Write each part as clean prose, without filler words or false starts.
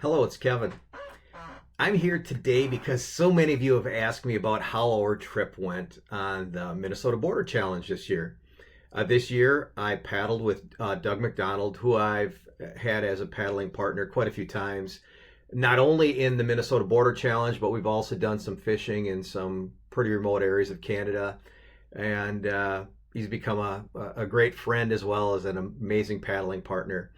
Hello, it's Kevin. I'm here today because so many of you have asked me about how our trip went on the Minnesota Border Challenge this year. This year, I paddled with Doug McDonald, who I've had as a paddling partner quite a few times, not only in the Minnesota Border Challenge, but we've also done some fishing in some pretty remote areas of Canada. And he's become a great friend as well as an amazing paddling partner.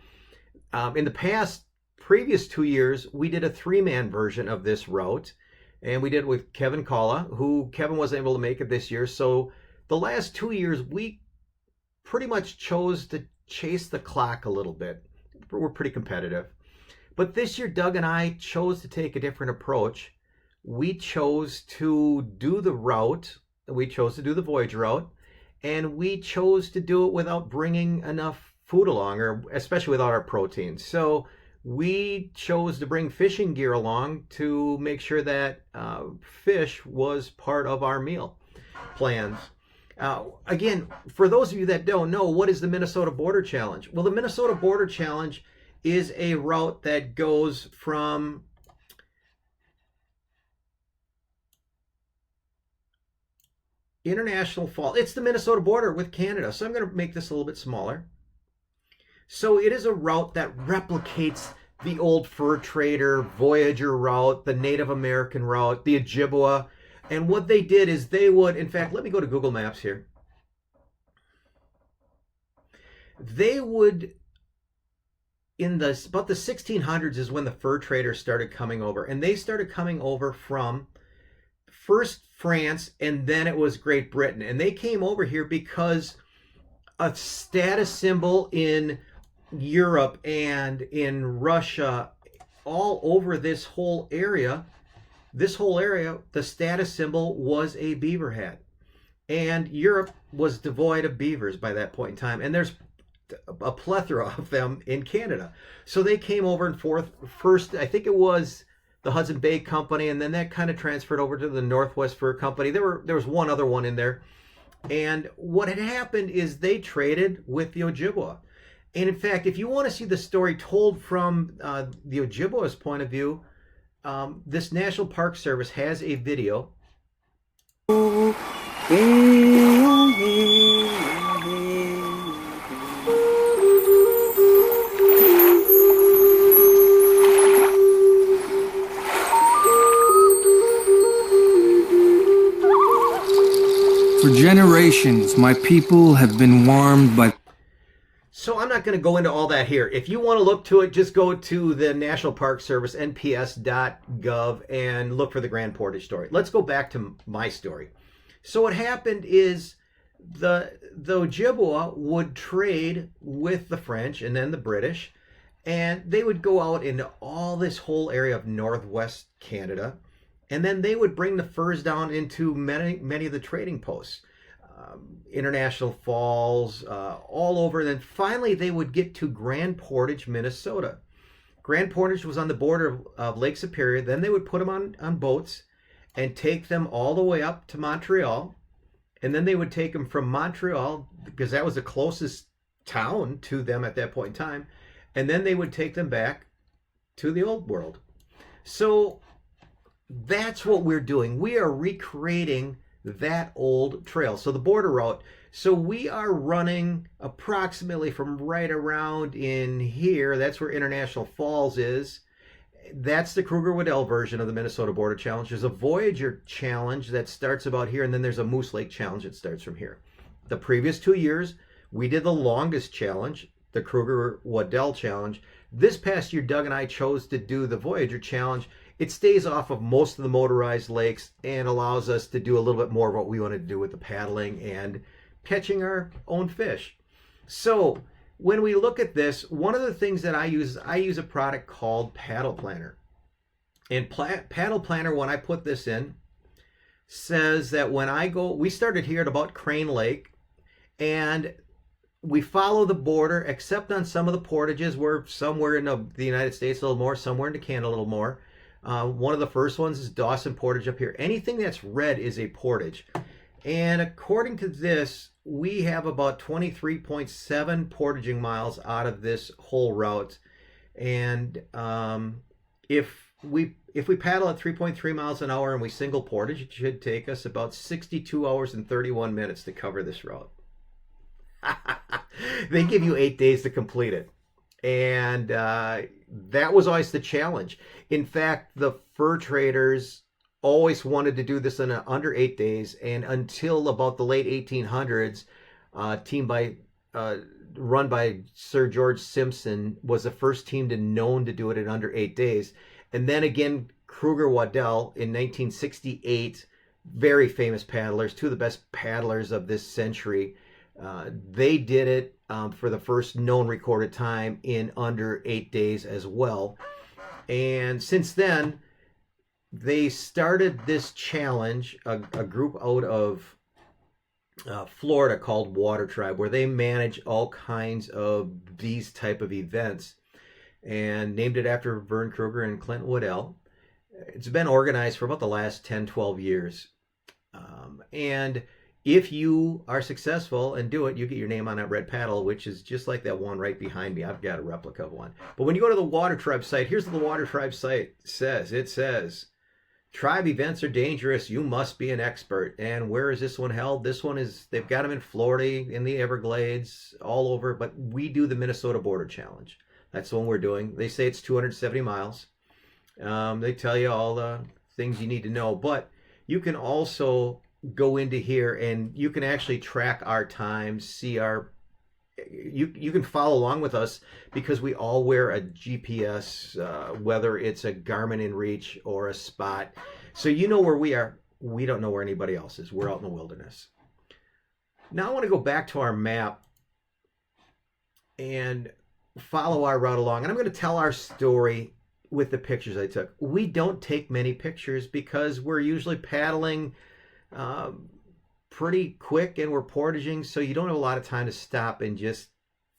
In the previous 2 years, we did a three-man version of this route, and we did it with Kevin Kalla, who Kevin wasn't able to make it this year. So the last 2 years, we pretty much chose to chase the clock a little bit. We're pretty competitive. But this year, Doug and I chose to take a different approach. We chose to do the route. We chose to do the Voyager route, and we chose to do it without bringing enough food along, or especially without our protein. So we chose to bring fishing gear along to make sure that fish was part of our meal plans. Again, for those of you that don't know, what is the Minnesota Border Challenge? Well, the Minnesota Border Challenge is a route that goes from International Falls. It's the Minnesota border with Canada, so I'm going to make this a little bit smaller. So it is a route that replicates the old fur trader Voyager route, the Native American route, the Ojibwa. And what they did is they would, in fact, let me go to Google Maps here. They would, about the 1600s is when the fur traders started coming over. And they started coming over from first France, and then it was Great Britain. And they came over here because a status symbol in Europe and in Russia, all over this whole area, the status symbol was a beaver hat. And Europe was devoid of beavers by that point in time. And there's a plethora of them in Canada. So they came over and forth. First, I think it was the Hudson Bay Company, and then that kind of transferred over to the Northwest Fur Company. There was one other one in there. And what had happened is they traded with the Ojibwa. And in fact, if you want to see the story told from the Ojibwa's point of view, this National Park Service has a video. For generations, my people have been warmed by... So I'm not going to go into all that here. If you want to look to it, just go to the National Park Service, nps.gov, and look for the Grand Portage story. Let's go back to my story. So what happened is the Ojibwa would trade with the French and then the British, and they would go out into all this whole area of northwest Canada, and then they would bring the furs down into many of the trading posts. International Falls, all over. And then finally they would get to Grand Portage, Minnesota. Grand Portage was on the border of Lake Superior. Then they would put them on boats and take them all the way up to Montreal. And then they would take them from Montreal, because that was the closest town to them at that point in time. And then they would take them back to the old world. So that's what we're doing. We are recreating that old trail. So the border route. So we are running approximately from right around in here. That's where International Falls is. That's the Kruger-Waddell version of the Minnesota Border Challenge. There's a Voyager challenge that starts about here, and then there's a Moose Lake challenge that starts from here. The previous 2 years, we did the longest challenge, the Kruger-Waddell challenge. This past year, Doug and I chose to do the Voyager challenge. It stays off of most of the motorized lakes and allows us to do a little bit more of what we wanted to do with the paddling and catching our own fish. So when we look at this, one of the things that I use a product called Paddle Planner. And Paddle Planner, when I put this in, says that when I go, we started here at about Crane Lake, and we follow the border, except on some of the portages. We're somewhere in the United States a little more, somewhere in Canada a little more. One of the first ones is Dawson Portage up here. Anything that's red is a portage. And according to this, we have about 23.7 portaging miles out of this whole route. And if we paddle at 3.3 miles an hour and we single portage, it should take us about 62 hours and 31 minutes to cover this route. They give you 8 days to complete it. And that was always the challenge. In fact, the fur traders always wanted to do this in under 8 days. And until about the late 1800s, run by Sir George Simpson was the first team known to do it in under 8 days. And then again, Kruger Waddell in 1968, very famous paddlers, two of the best paddlers of this century. They did it for the first known recorded time in under 8 days as well. And since then, they started this challenge, a group out of Florida called Water Tribe, where they manage all kinds of these type of events, and named it after Vern Kruger and Clint Waddell. It's been organized for about the last 10, 12 years. And if you are successful and do it, you get your name on that red paddle, which is just like that one right behind me. I've got a replica of one. But when you go to the Water Tribe site, here's what the Water Tribe site says. It says, tribe events are dangerous. You must be an expert. And where is this one held? This one is, they've got them in Florida, in the Everglades, all over. But we do the Minnesota Border Challenge. That's the one we're doing. They say it's 270 miles. They tell you all the things you need to know. But you can also go into here and you can actually track our times, see our, you can follow along with us because we all wear a GPS, whether it's a Garmin InReach or a Spot. So you know where we are. We don't know where anybody else is. We're out in the wilderness. Now I want to go back to our map and follow our route along. And I'm going to tell our story with the pictures I took. We don't take many pictures because we're usually paddling pretty quick and we're portaging, so you don't have a lot of time to stop and just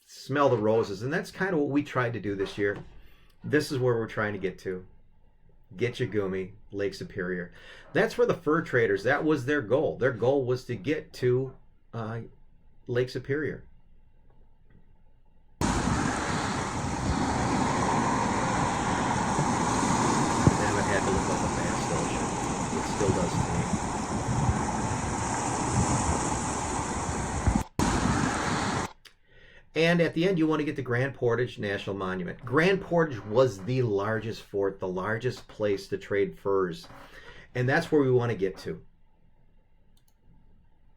smell the roses. And that's kind of what we tried to do this year. This is where we're trying to get to. Gitchagumi, Lake Superior. That's where the fur traders, that was their goal. Their goal was to get to Lake Superior. Damn, it had to look like a vast ocean. It still does to me. And at the end, you want to get to Grand Portage National Monument. Grand Portage was the largest fort, the largest place to trade furs. And that's where we want to get to.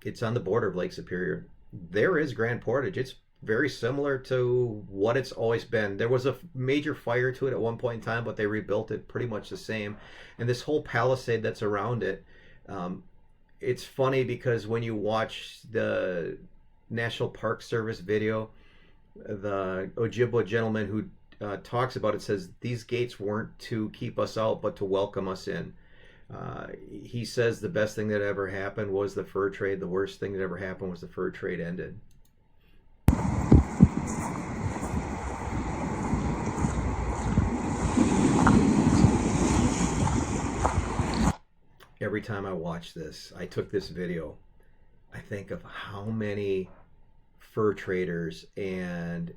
It's on the border of Lake Superior. There is Grand Portage. It's very similar to what it's always been. There was a major fire to it at one point in time, but they rebuilt it pretty much the same. And this whole palisade that's around it, it's funny because when you watch the National Park Service video, the Ojibwa gentleman who talks about it says these gates weren't to keep us out but to welcome us in. He says the best thing that ever happened was the fur trade. The worst thing that ever happened was the fur trade ended. Every time I watch this, I took this video, I think of how many fur traders and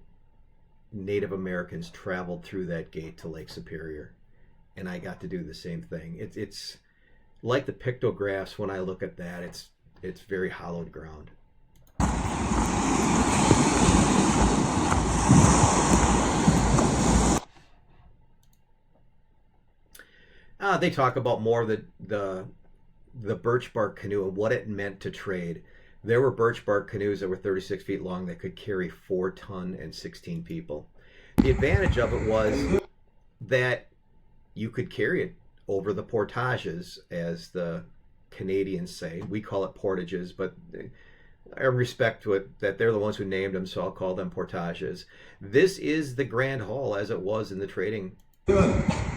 Native Americans traveled through that gate to Lake Superior, and I got to do the same thing. It's like the pictographs. When I look at that, it's very hallowed ground. They talk about more of the birch bark canoe and what it meant to trade. There were birch bark canoes that were 36 feet long that could carry 4 ton and 16 people. The advantage of it was that you could carry it over the portages, as the Canadians say. We call it portages, but I respect to it that they're the ones who named them, so I'll call them portages. This is the Grand Hall as it was in the trading.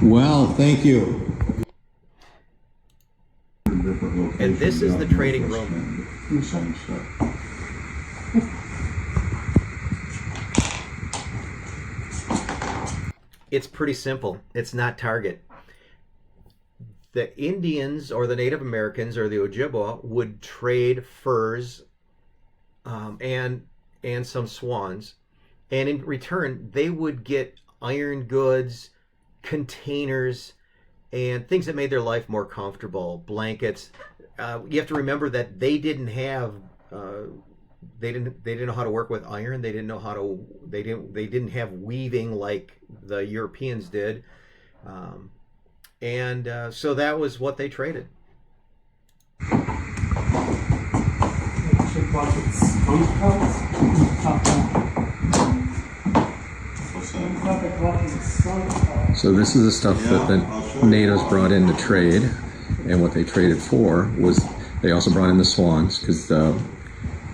Well, thank you. And this is the trading room. It's pretty simple. It's not Target. The Indians or the Native Americans or the Ojibwa would trade furs and some swans, and in return they would get iron goods, containers, and things that made their life more comfortable. Blankets. You have to remember that they didn't have. They didn't know how to work with iron. They didn't know how to. They didn't have weaving like the Europeans did, so that was what they traded. So this is the stuff that the natives brought in to trade, and what they traded for was they also brought in the swans because the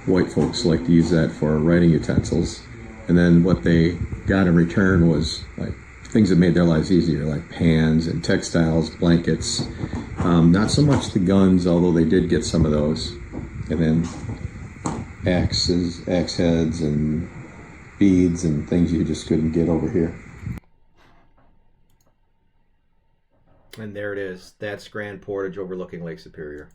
white folks like to use that for writing utensils, and then what they got in return was like things that made their lives easier, like pans and textiles, blankets. Not so much the guns, although they did get some of those, and then axe heads, and beads and things you just couldn't get over here. And there it is. That's Grand Portage overlooking Lake Superior.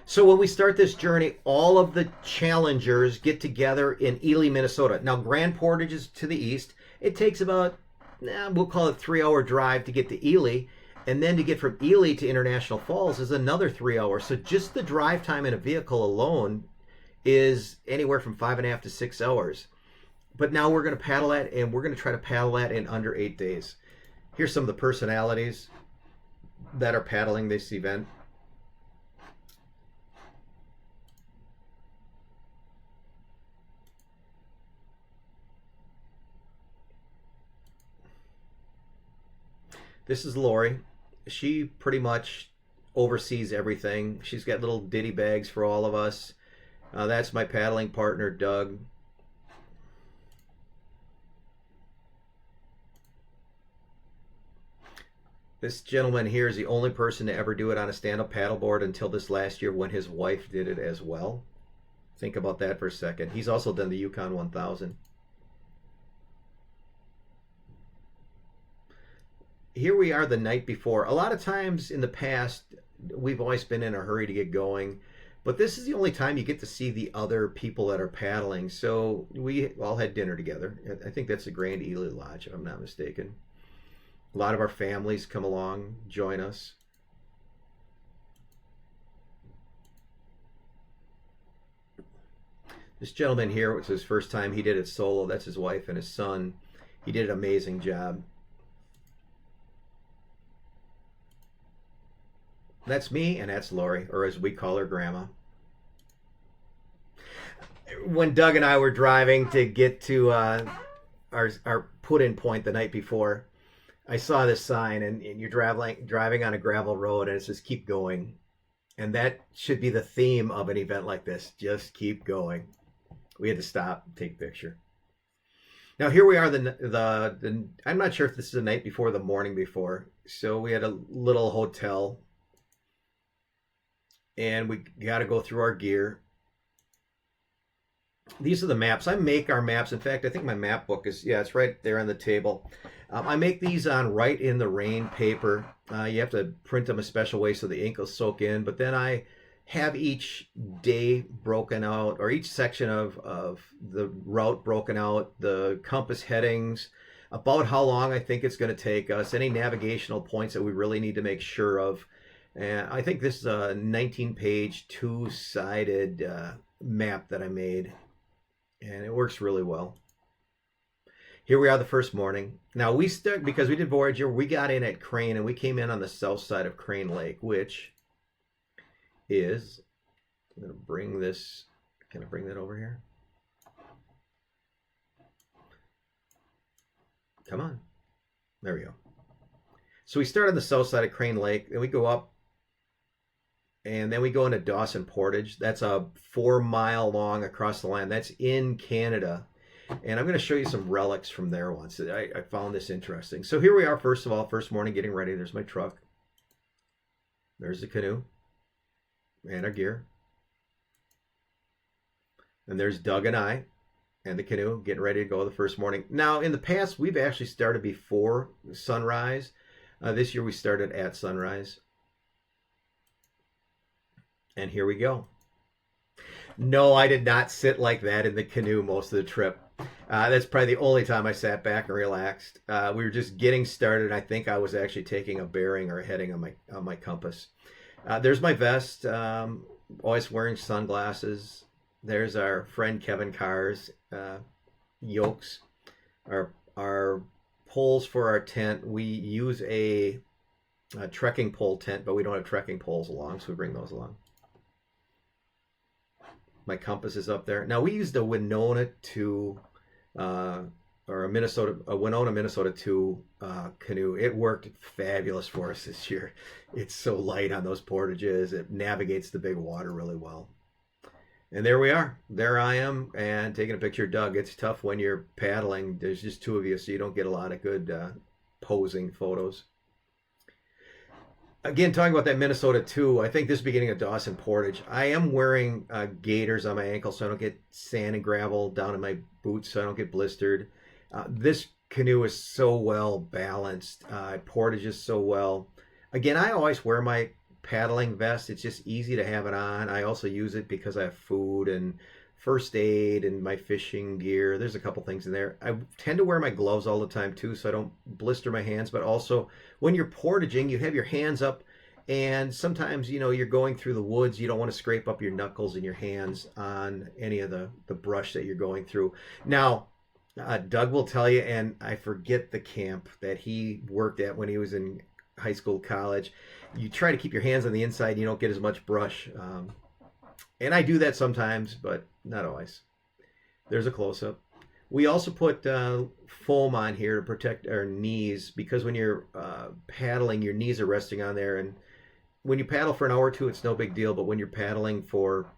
So when we start this journey, all of the challengers get together in Ely, Minnesota. Now, Grand Portage is to the east. It takes about, we'll call it 3-hour drive to get to Ely. And then to get from Ely to International Falls is another 3 hours. So just the drive time in a vehicle alone is anywhere from 5.5 to 6 hours. But now we're going to paddle that, and we're going to try to paddle that in under 8 days. Here's some of the personalities that are paddling this event. This is Lori. She pretty much oversees everything. She's got little ditty bags for all of us. That's my paddling partner, Doug. This gentleman here is the only person to ever do it on a stand-up paddleboard until this last year when his wife did it as well. Think about that for a second. He's also done the Yukon 1000. Here we are the night before. A lot of times in the past, we've always been in a hurry to get going, but this is the only time you get to see the other people that are paddling. So we all had dinner together. I think that's the Grand Ely Lodge, if I'm not mistaken. A lot of our families come along, join us. This gentleman here, it was his first time. He did it solo. That's his wife and his son. He did an amazing job. That's me, and that's Lori, or as we call her, Grandma. When Doug and I were driving to get to our put-in point the night before, I saw this sign, and you're driving on a gravel road, and it says, keep going. And that should be the theme of an event like this. Just keep going. We had to stop and take a picture. Now, here we are. I'm not sure if this is the night before or the morning before. So we had a little hotel, and we got to go through our gear. These are the maps. I make our maps. In fact, I think my map book is, it's right there on the table. I make these on Write in the Rain paper. You have to print them a special way so the ink will soak in. But then I have each day broken out, or each section of the route broken out, the compass headings, about how long I think it's going to take us, any navigational points that we really need to make sure of. And I think this is a 19-page, two-sided map that I made, and it works really well. Here we are the first morning. Now, because we did Voyager, we got in at Crane, and we came in on the south side of Crane Lake, which is, I'm going to bring this, can I bring that over here? Come on. There we go. So we start on the south side of Crane Lake, then we go up, and then we go into Dawson Portage. That's a 4-mile long across the line. That's in Canada. And I'm going to show you some relics from there once. I found this interesting. So here we are, first of all, first morning, getting ready. There's my truck. There's the canoe and our gear. And there's Doug and I and the canoe getting ready to go the first morning. Now, in the past, we've actually started before sunrise. This year we started at sunrise. And here we go. No, I did not sit like that in the canoe most of the trip. That's probably the only time I sat back and relaxed. We were just getting started. I think I was actually taking a bearing or a heading on my compass. There's my vest. Always wearing sunglasses. There's our friend Kevin Carr's yokes. Our poles for our tent. We use a trekking pole tent, but we don't have trekking poles along, so we bring those along. My compass is up there. Now we used a Winona 2 or a Winona Minnesota 2 canoe. It worked fabulous for us this year. It's so light on those portages. It navigates the big water really well. And there we are. There I am, and taking a picture of Doug. It's tough when you're paddling. There's just two of you, so you don't get a lot of good posing photos. Again, talking about that Minnesota 2, I think this is beginning of Dawson Portage. I am wearing gaiters on my ankles so I don't get sand and gravel down in my boots, so I don't get blistered. This canoe is so well balanced. Portages so well. Again, I always wear my paddling vest. It's just easy to have it on. I also use it because I have food and first aid and my fishing gear. There's a couple things in there. I tend to wear my gloves all the time too, so I don't blister my hands. But also, when you're portaging, you have your hands up, and sometimes you're going through the woods. You don't want to scrape up your knuckles and your hands on any of the brush that you're going through. Now, Doug will tell you, and I forget the camp that he worked at when he was in high school, college. You try to keep your hands on the inside, and you don't get as much brush. And I do that sometimes, but not always. There's a close-up. We also put foam on here to protect our knees, because when you're paddling, your knees are resting on there. And when you paddle for an hour or two, it's no big deal. But when you're paddling for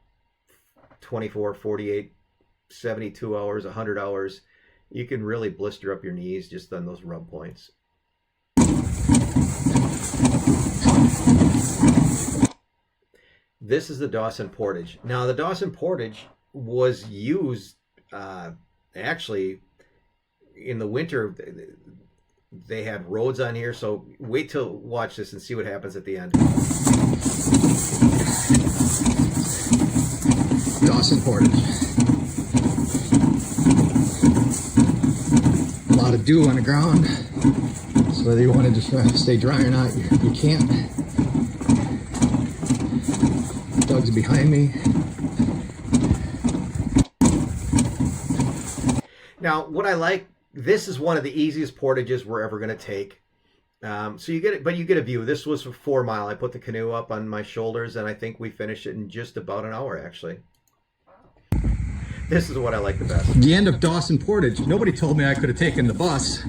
24, 48, 72 hours, 100 hours, you can really blister up your knees just on those rub points. This is the Dawson Portage. Now, the Dawson Portage was used actually in the winter. They had roads on here, so wait till watch this and see what happens at the end. Dawson Portage. A lot of dew on the ground, so whether you want to just stay dry or not, you can't. Doug's behind me. Now, what I like, this is one of the easiest portages we're ever going to take. So you get it, but you get a view. This was a 4 mile. I put the canoe up on my shoulders, and I think we finished it in just about an hour, actually. This is what I like the best. The end of Dawson Portage. Nobody told me I could have taken the bus.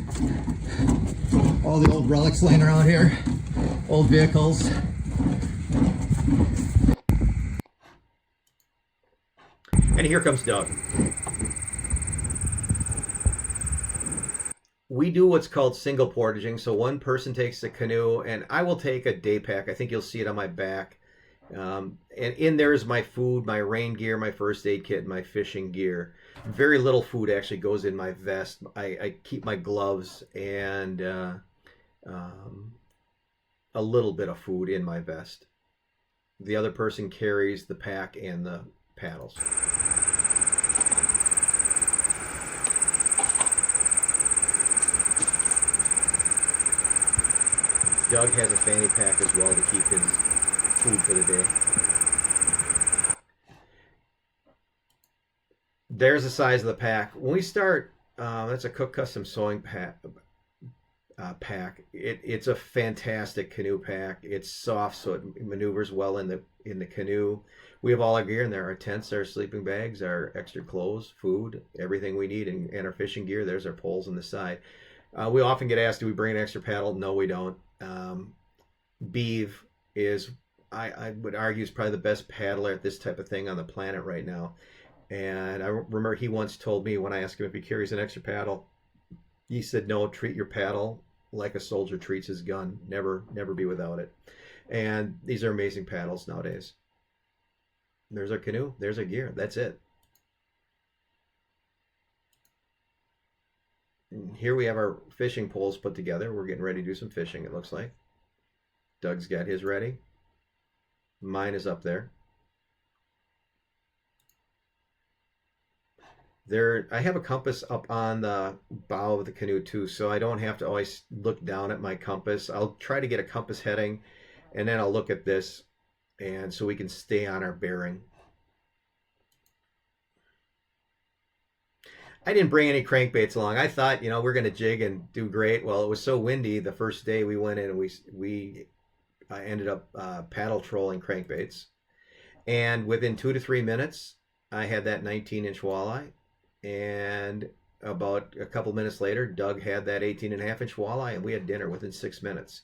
All the old relics laying around here. Old vehicles. And here comes Doug. We do what's called single portaging. So one person takes the canoe, and I will take a day pack. I think you'll see it on my back. And in there is my food, my rain gear, my first aid kit, and my fishing gear. Very little food actually goes in my vest. I keep my gloves and a little bit of food in my vest. The other person carries the pack and the paddles. Doug has a fanny pack as well to keep his food for the day. There's the size of the pack. When we start, that's a Cook Custom Sewing pack. It's a fantastic canoe pack. It's soft, so it maneuvers well in the canoe. We have all our gear in there: our tents, our sleeping bags, our extra clothes, food, everything we need, and our fishing gear. There's our poles on the side. We often get asked, do we bring an extra paddle? No, we don't. Beeve is, I would argue, is probably the best paddler at this type of thing on the planet right now. And I remember he once told me, when I asked him if he carries an extra paddle, he said, no, treat your paddle like a soldier treats his gun. Never be without it. And these are amazing paddles nowadays. There's our canoe. There's our gear. That's it. And here we have our fishing poles put together. We're getting ready to do some fishing, it looks like. Doug's got his ready. Mine is up there. I have a compass up on the bow of the canoe too, so I don't have to always look down at my compass. I'll try to get a compass heading, and then I'll look at this, and so we can stay on our bearing. I didn't bring any crankbaits along. I thought, we're going to jig and do great. Well, it was so windy the first day we went in, and we ended up paddle trolling crankbaits. And within 2 to 3 minutes, I had that 19-inch walleye. And about a couple minutes later, Doug had that 18.5-inch walleye, and we had dinner within 6 minutes.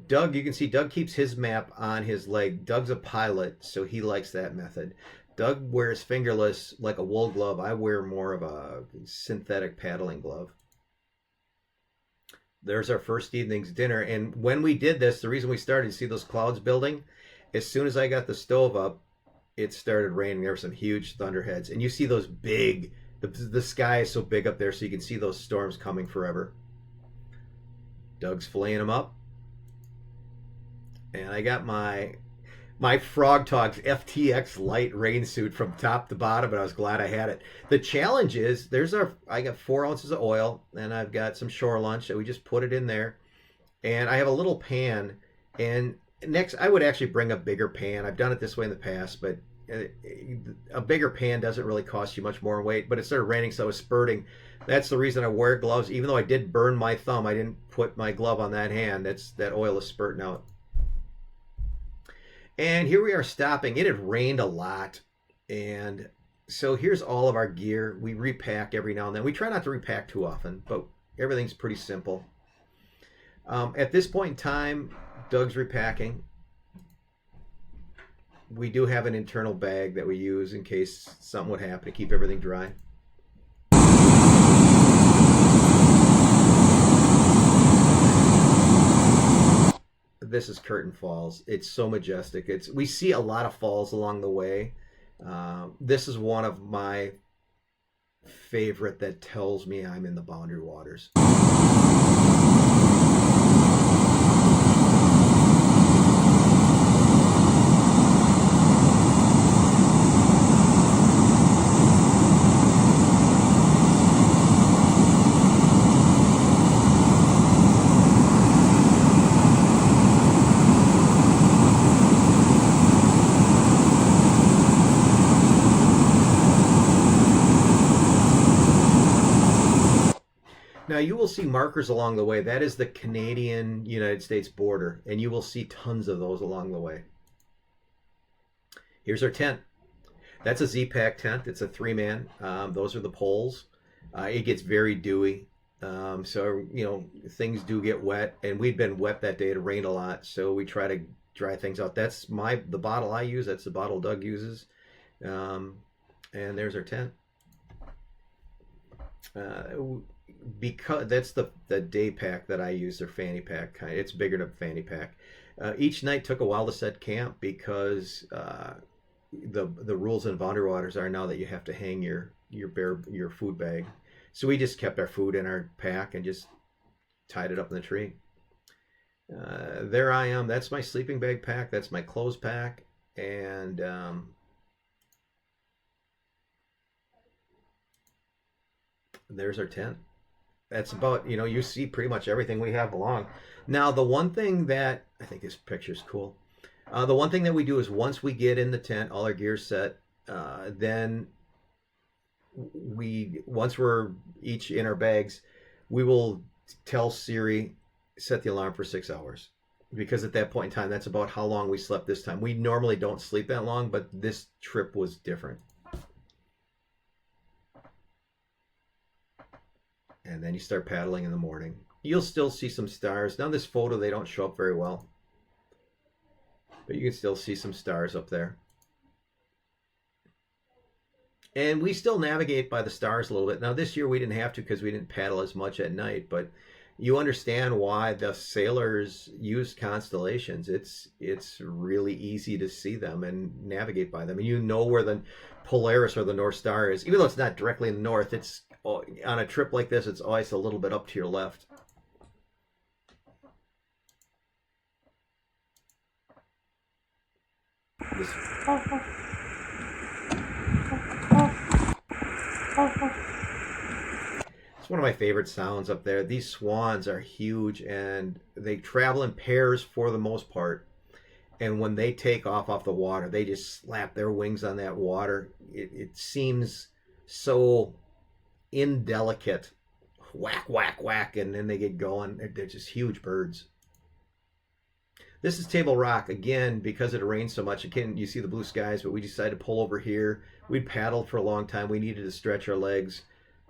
Doug, you can see Doug keeps his map on his leg. Doug's a pilot, so he likes that method. Doug wears fingerless like a wool glove. I wear more of a synthetic paddling glove. There's our first evening's dinner. And when we did this, the reason we started, to see those clouds building, as soon as I got the stove up, it started raining. There were some huge thunderheads. And you see those big, the sky is so big up there, so you can see those storms coming forever. Doug's filleting them up. And I got my Frog Talks FTX light rain suit from top to bottom, but I was glad I had it. The challenge is, I got 4 ounces of oil, and I've got some shore lunch, and we just put it in there. And I have a little pan, and next I would actually bring a bigger pan. I've done it this way in the past, but a bigger pan doesn't really cost you much more weight, but it started raining, so I was spurting. That's the reason I wear gloves. Even though I did burn my thumb, I didn't put my glove on that hand. That oil is spurting out. And here we are stopping. It had rained a lot. And so here's all of our gear. We repack every now and then. We try not to repack too often, but everything's pretty simple. At this point in time, Doug's repacking. We do have an internal bag that we use in case something would happen to keep everything dry. This is Curtain Falls. It's so majestic. We see a lot of falls along the way. This is one of my favorite that tells me I'm in the Boundary Waters. Now you will see markers along the way. That is the Canadian-United States border, and you will see tons of those along the way. Here's our tent. That's a Z-Pack tent. It's a 3-man. Those are the poles. It gets very dewy, so things do get wet, and we'd been wet that day. It rained a lot, so we try to dry things out. That's the bottle I use. That's the bottle Doug uses, and there's our tent. Because that's the day pack that I use, their fanny pack kind. It's bigger than a fanny pack. Each night took a while to set camp because the rules in Boundary Waters are now that you have to hang your food bag. So we just kept our food in our pack and just tied it up in the tree. There I am. That's my sleeping bag pack. That's my clothes pack, and there's our tent. That's about, you see pretty much everything we have along. Now, the one thing that, I think this picture's cool. The one thing that we do is once we get in the tent, all our gear's set, then once we're each in our bags, we will tell Siri, set the alarm for 6 hours. Because at that point in time, that's about how long we slept this time. We normally don't sleep that long, but this trip was different. And then you start paddling in the morning. You'll still see some stars. Now this photo, they don't show up very well. But you can still see some stars up there. And we still navigate by the stars a little bit. Now this year we didn't have to because we didn't paddle as much at night. But you understand why the sailors use constellations. It's really easy to see them and navigate by them. And you know where the Polaris or the North Star is. Even though it's not directly in the north, it's on a trip like this, it's always a little bit up to your left. It's one of my favorite sounds up there. These swans are huge and they travel in pairs for the most part. And when they take off the water, they just slap their wings on that water. It seems so indelicate. Whack, whack, whack, and then they get going. They're just huge birds. This is Table Rock. Again, because it rained so much, again, you see the blue skies, but we decided to pull over here. We'd paddled for a long time. We needed to stretch our legs.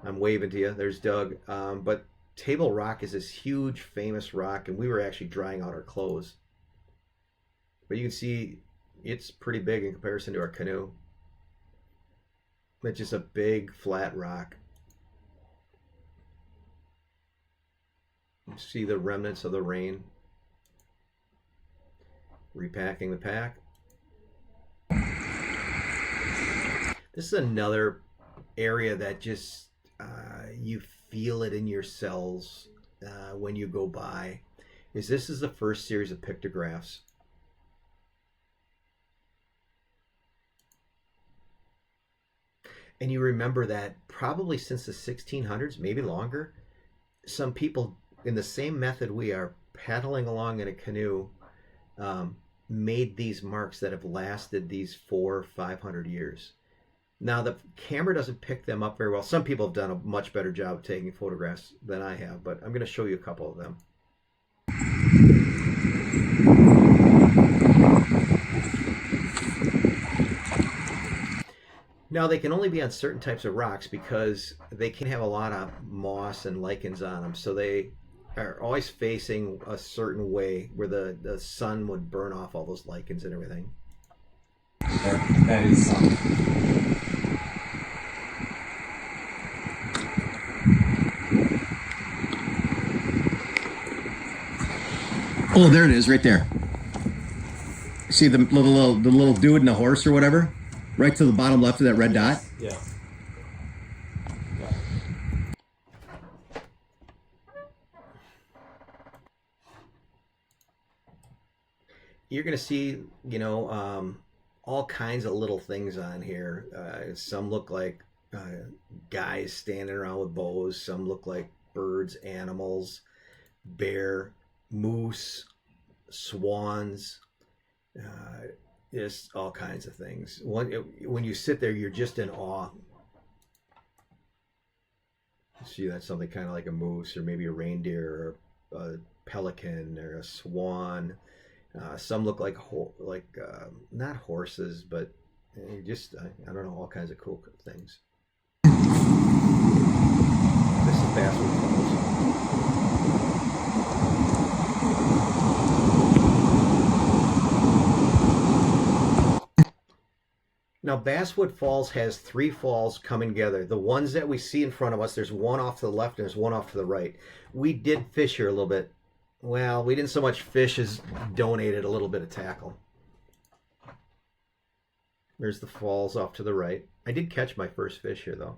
I'm waving to you. There's Doug. But Table Rock is this huge, famous rock, and we were actually drying out our clothes. But you can see it's pretty big in comparison to our canoe. It's just a big, flat rock. You see the remnants of the rain. Repacking the pack. This is another area that just you feel it in your cells when you go by. This is the first series of pictographs. And you remember that probably since the 1600s, maybe longer, some people in the same method we are, paddling along in a canoe, made these marks that have lasted these 400 or 500 years. Now, the camera doesn't pick them up very well. Some people have done a much better job of taking photographs than I have, but I'm going to show you a couple of them. Now, they can only be on certain types of rocks because they can have a lot of moss and lichens on them. So they are always facing a certain way where the sun would burn off all those lichens and everything. That is something. Oh, there it is, right there. See the little dude and the horse or whatever? Right to the bottom left of that red dot? Yeah. You're going to see, all kinds of little things on here. Some look like guys standing around with bows. Some look like birds, animals, bear, moose, swans, just all kinds of things. When you sit there, you're just in awe. See, that's something kind of like a moose or maybe a reindeer or a pelican or a swan. Some look like not horses, but just I don't know, all kinds of cool things. This is Basswood Falls. Now, Basswood Falls has 3 falls coming together. The ones that we see in front of us, there's one off to the left and there's one off to the right. We did fish here a little bit. Well, we didn't so much fish as donated a little bit of tackle. There's the falls off to the right. I did catch my first fish here, though.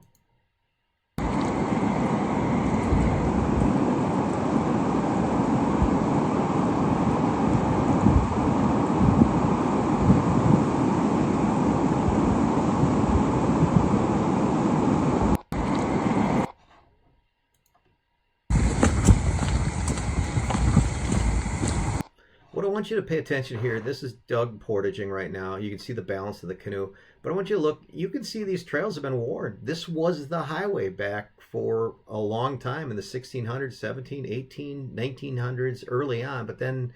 What I want you to pay attention here, this is Doug portaging right now. You can see the balance of the canoe. But I want you to look, you can see these trails have been worn. This was the highway back for a long time in the 1600s, 17, 18, 1900s, early on. But then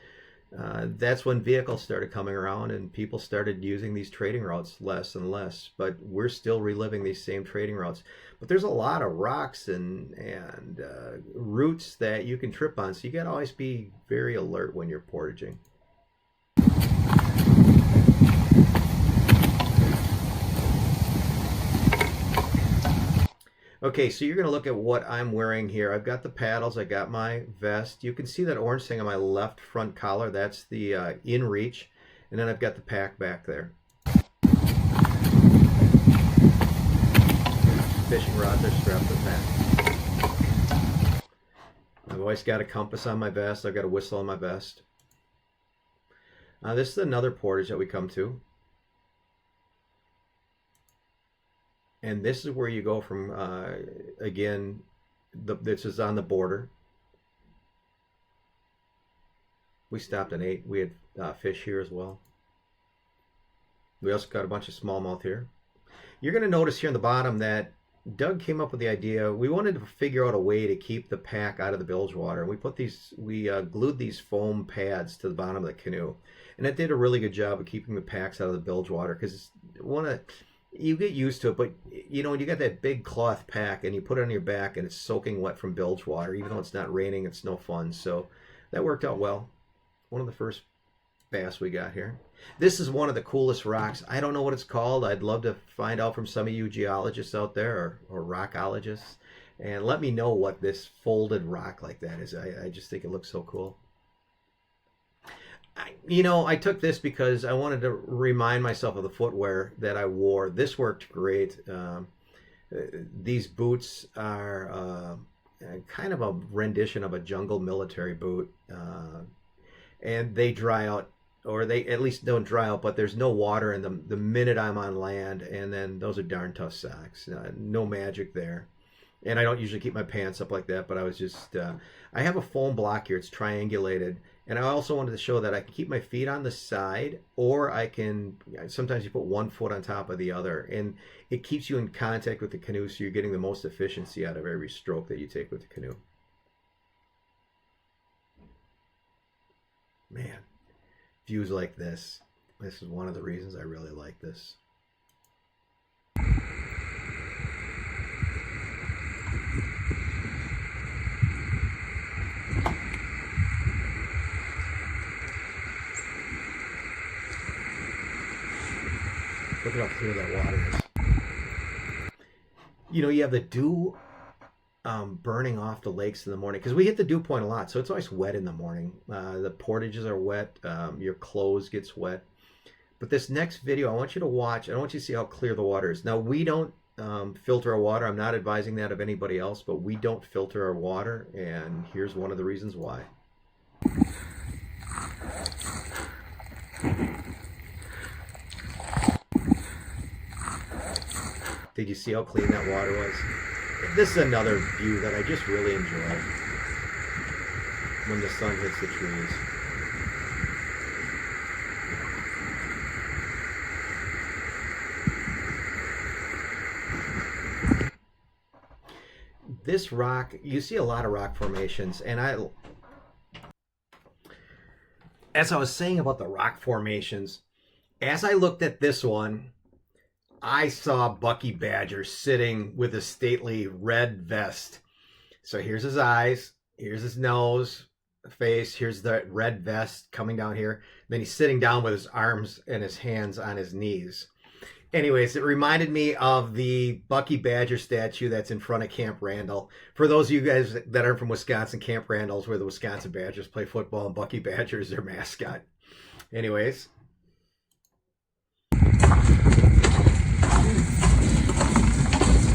that's when vehicles started coming around and people started using these trading routes less and less. But we're still reliving these same trading routes. But there's a lot of rocks and routes that you can trip on. So you got to always be very alert when you're portaging. Okay, so you're going to look at what I'm wearing here. I've got the paddles. I got my vest. You can see that orange thing on my left front collar. That's the InReach. And then I've got the pack back there. Fishing rods are strapped to the back. I've always got a compass on my vest. I've got a whistle on my vest. This is another portage that we come to. And this is where you go from, again, this is on the border. We stopped and ate. We had fish here as well. We also got a bunch of smallmouth here. You're going to notice here on the bottom that Doug came up with the idea. We wanted to figure out a way to keep the pack out of the bilge water. And we glued these foam pads to the bottom of the canoe. And it did a really good job of keeping the packs out of the bilge water, because you get used to it, but you know, when you got that big cloth pack and you put it on your back and it's soaking wet from bilge water, even though it's not raining, it's no fun. So that worked out well. One of the first bass we got here. This is one of the coolest rocks. I don't know what it's called. I'd love to find out from some of you geologists out there, or rockologists, and let me know what this folded rock like that is. I just think it looks so cool. I took this because I wanted to remind myself of the footwear that I wore. This worked great. These boots are kind of a rendition of a jungle military boot, and they dry out, or they at least don't dry out, but there's no water in them the minute I'm on land. And then those are darn tough socks. No magic there. And I don't usually keep my pants up like that, but I was just, I have a foam block here. It's triangulated. And I also wanted to show that I can keep my feet on the side, or I can, sometimes you put one foot on top of the other. And it keeps you in contact with the canoe, so you're getting the most efficiency out of every stroke that you take with the canoe. Man, views like this is one of the reasons I really like this. Look at how clear that water is. You have the dew burning off the lakes in the morning, because we hit the dew point a lot, so it's always wet in the morning. The portages are wet. Your clothes gets wet. But this next video, I want you to watch. I want you to see how clear the water is. Now, we don't filter our water. I'm not advising that of anybody else, but we don't filter our water, and here's one of the reasons why. Did you see how clean that water was? This is another view that I just really enjoy when the sun hits the trees. This rock, you see a lot of rock formations, and as I was saying about the rock formations, as I looked at this one, I saw Bucky Badger sitting with a stately red vest. So here's his eyes, here's his nose, face, here's the red vest coming down here. Then he's sitting down with his arms and his hands on his knees. Anyways, it reminded me of the Bucky Badger statue that's in front of Camp Randall. For those of you guys that aren't from Wisconsin, Camp Randall's where the Wisconsin Badgers play football, and Bucky Badger is their mascot. Anyways.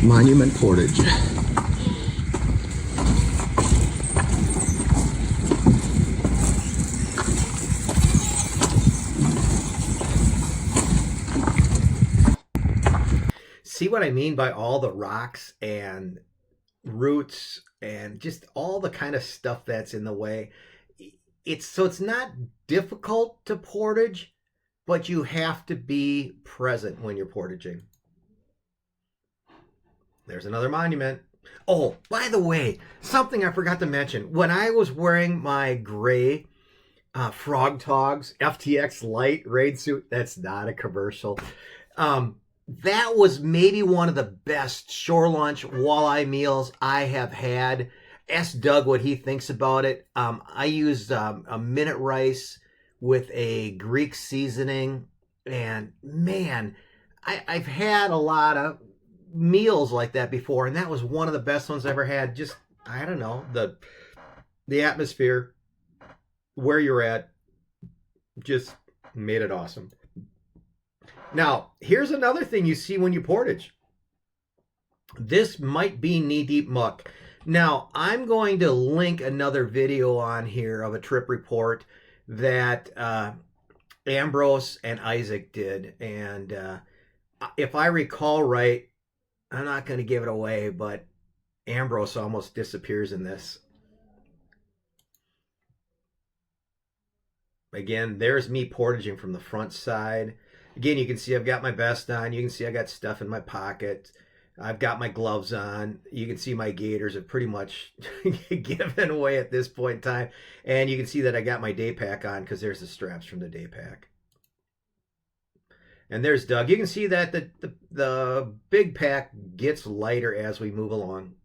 Monument Portage. See what I mean by all the rocks and roots and just all the kind of stuff that's in the way. It's not difficult to portage, but you have to be present when you're portaging. There's another monument. Oh, by the way, something I forgot to mention. When I was wearing my gray Frog Togs FTX Light raid suit, that's not a commercial. That was maybe one of the best shore lunch walleye meals I have had. Ask Doug what he thinks about it. I used a minute rice with a Greek seasoning, and man, I've had a lot of meals like that before, and that was one of the best ones I ever had. Just, I don't know, the atmosphere, where you're at, just made it awesome. Now, here's another thing you see when you portage. This might be knee-deep muck. Now, I'm going to link another video on here of a trip report that Ambrose and Isaac did, and if I recall right, I'm not going to give it away, but Ambrose almost disappears in this. Again, there's me portaging from the front side. Again, you can see I've got my vest on. You can see I got stuff in my pocket. I've got my gloves on. You can see my gaiters are pretty much given away at this point in time. And you can see that I got my day pack on because there's the straps from the day pack. And there's Doug. You can see that the big pack gets lighter as we move along.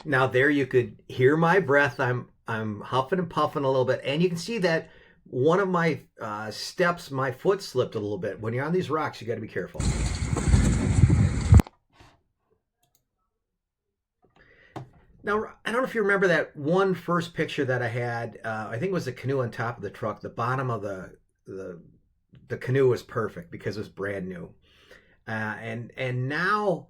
Now there you could hear my breath. I'm huffing and puffing a little bit, and you can see that one of my steps, my foot slipped a little bit. When you're on these rocks, you got to be careful. Now, I don't know if you remember that one first picture that I had. I think it was the canoe on top of the truck. The bottom of the canoe was perfect because it was brand new. And now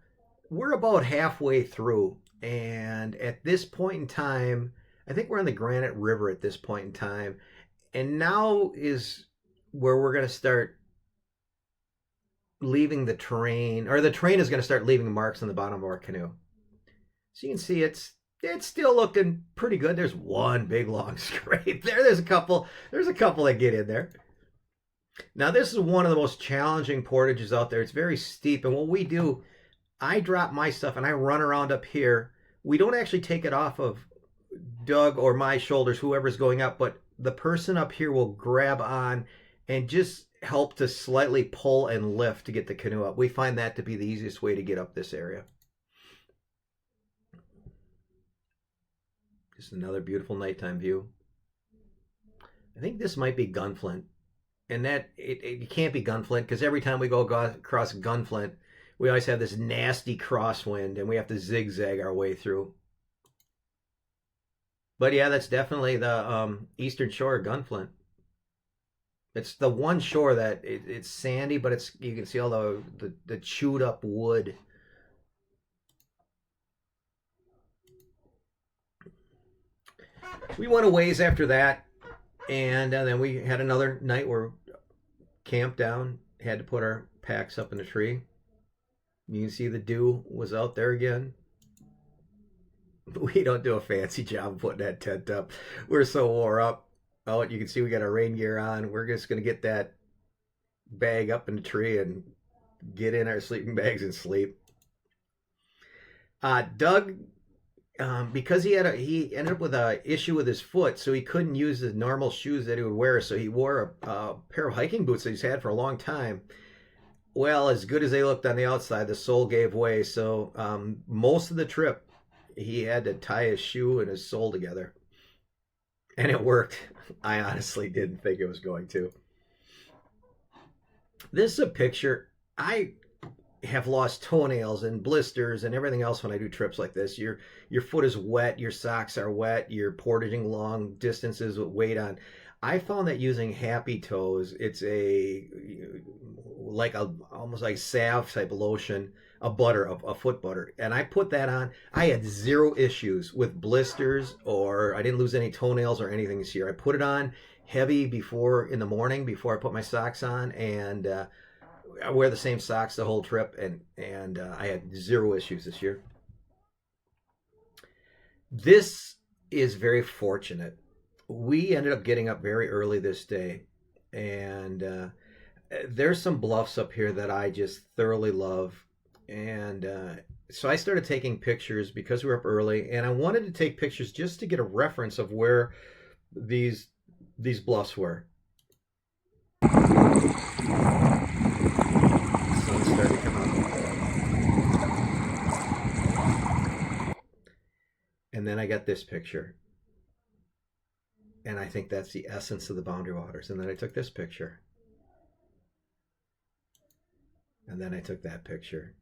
we're about halfway through. And at this point in time, I think we're on the Granite River at this point in time. And now is where we're going to start leaving the terrain, or the terrain is going to start leaving marks on the bottom of our canoe. So you can see it's still looking pretty good. There's one big long scrape there. There's a couple that get in there. Now this is one of the most challenging portages out there. It's very steep, and what we do, I drop my stuff and I run around up here. We don't actually take it off of Doug or my shoulders, whoever's going up, but the person up here will grab on and just help to slightly pull and lift to get the canoe up. We find that to be the easiest way to get up this area. Just another beautiful nighttime view. I think this might be Gunflint. And that it can't be Gunflint because every time we go across Gunflint, we always have this nasty crosswind and we have to zigzag our way through. But yeah, that's definitely the eastern shore of Gunflint. It's the one shore that it's sandy, but you can see all the chewed up wood. We went a ways after that, and then we had another night where camped down, had to put our packs up in the tree. You can see the dew was out there again. We don't do a fancy job putting that tent up. We're so wore up. Oh, you can see we got our rain gear on. We're just going to get that bag up in the tree and get in our sleeping bags and sleep. Doug, because he ended up with an issue with his foot, so he couldn't use the normal shoes that he would wear. So he wore a pair of hiking boots that he's had for a long time. Well, as good as they looked on the outside, the sole gave way. So most of the trip, he had to tie his shoe and his sole together. And it worked. I honestly didn't think it was going to. This is a picture. I have lost toenails and blisters and everything else when I do trips like this. Your foot is wet, your socks are wet, you're portaging long distances with weight on. I found that using Happy Toes, it's almost like salve type lotion, a foot butter, and I put that on. I had zero issues with blisters, or I didn't lose any toenails or anything this year. I put it on heavy in the morning before I put my socks on, and I wear the same socks the whole trip, and I had zero issues this year. This is very fortunate. We ended up getting up very early this day, and there's some bluffs up here that I just thoroughly love. And so I started taking pictures because we were up early, and I wanted to take pictures just to get a reference of where these bluffs were. The sun started to come up. And then I got this picture. And I think that's the essence of the Boundary Waters. And then I took this picture. And then I took that picture.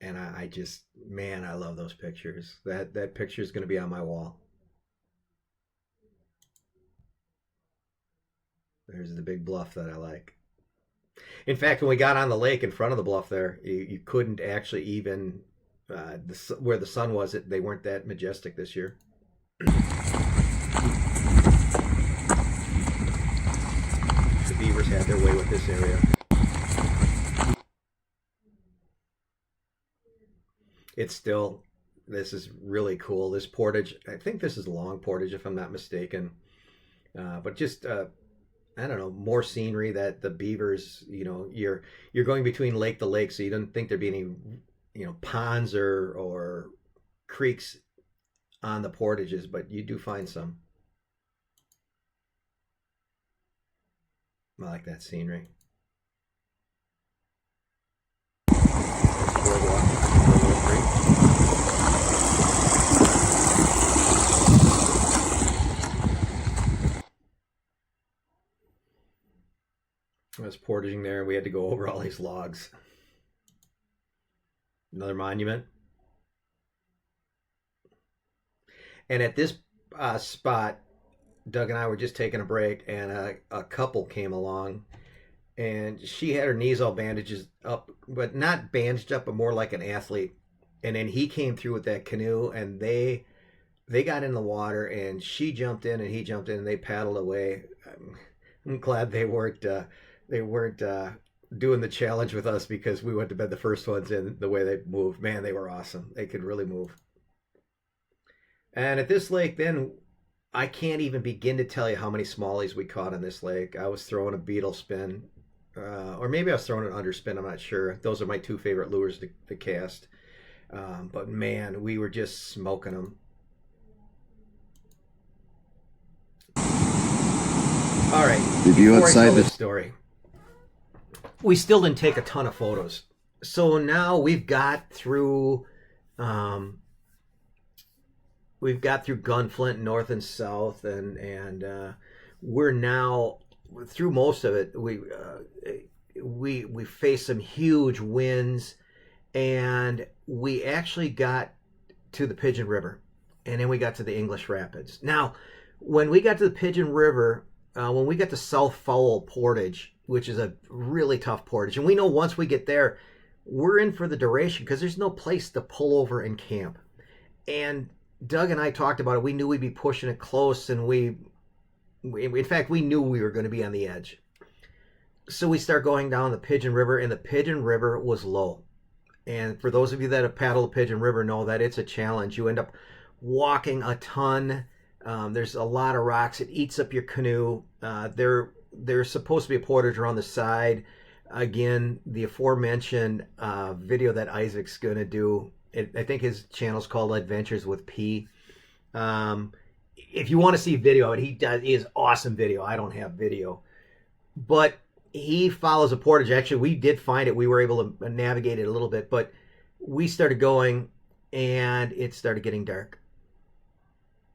And I just, man, I love those pictures. That picture is going to be on my wall. There's the big bluff that I like. In fact, when we got on the lake in front of the bluff there, you couldn't actually even, where the sun was, they weren't that majestic this year. The beavers had their way with this area. This is really cool. This portage, I think this is Long Portage if I'm not mistaken. But just, I don't know, more scenery that the beavers, you're going between lake to lake, so you don't think there'd be any, ponds or creeks on the portages, but you do find some. I like that scenery. I was portaging there, and we had to go over all these logs. Another monument. And at this spot, Doug and I were just taking a break, and a couple came along, and she had her knees all bandaged up, but not bandaged up, but more like an athlete. And then he came through with that canoe, and they got in the water, and she jumped in, and he jumped in, and they paddled away. I'm glad they weren't doing the challenge with us, because we went to bed the first ones in. The way they moved, man, they were awesome. They could really move. And at this lake, then, I can't even begin to tell you how many smallies we caught on this lake. I was throwing a beetle spin, or maybe I was throwing an underspin. I'm not sure. Those are my two favorite lures to cast. But man, we were just smoking them. All right. Review outside the story. We still didn't take a ton of photos. So now we've got through Gunflint, north and south, and we're now through most of it. We faced some huge winds, and we actually got to the Pigeon River, and then we got to the English Rapids. Now, when we got to the Pigeon River, when we got to South Fowl Portage, which is a really tough portage, and we know once we get there, we're in for the duration because there's no place to pull over and camp. And Doug and I talked about it. We knew we'd be pushing it close, and in fact, we knew we were going to be on the edge. So we start going down the Pigeon River, and the Pigeon River was low. And for those of you that have paddled the Pigeon River know that it's a challenge. You end up walking a ton. There's a lot of rocks. It eats up your canoe. There's supposed to be a portage around the side. Again, the aforementioned video that Isaac's going to do, I think his channel's called Adventures with P. If you want to see video, he is awesome video. I don't have video. But he follows a portage. Actually, we did find it. We were able to navigate it a little bit. But we started going, and it started getting dark.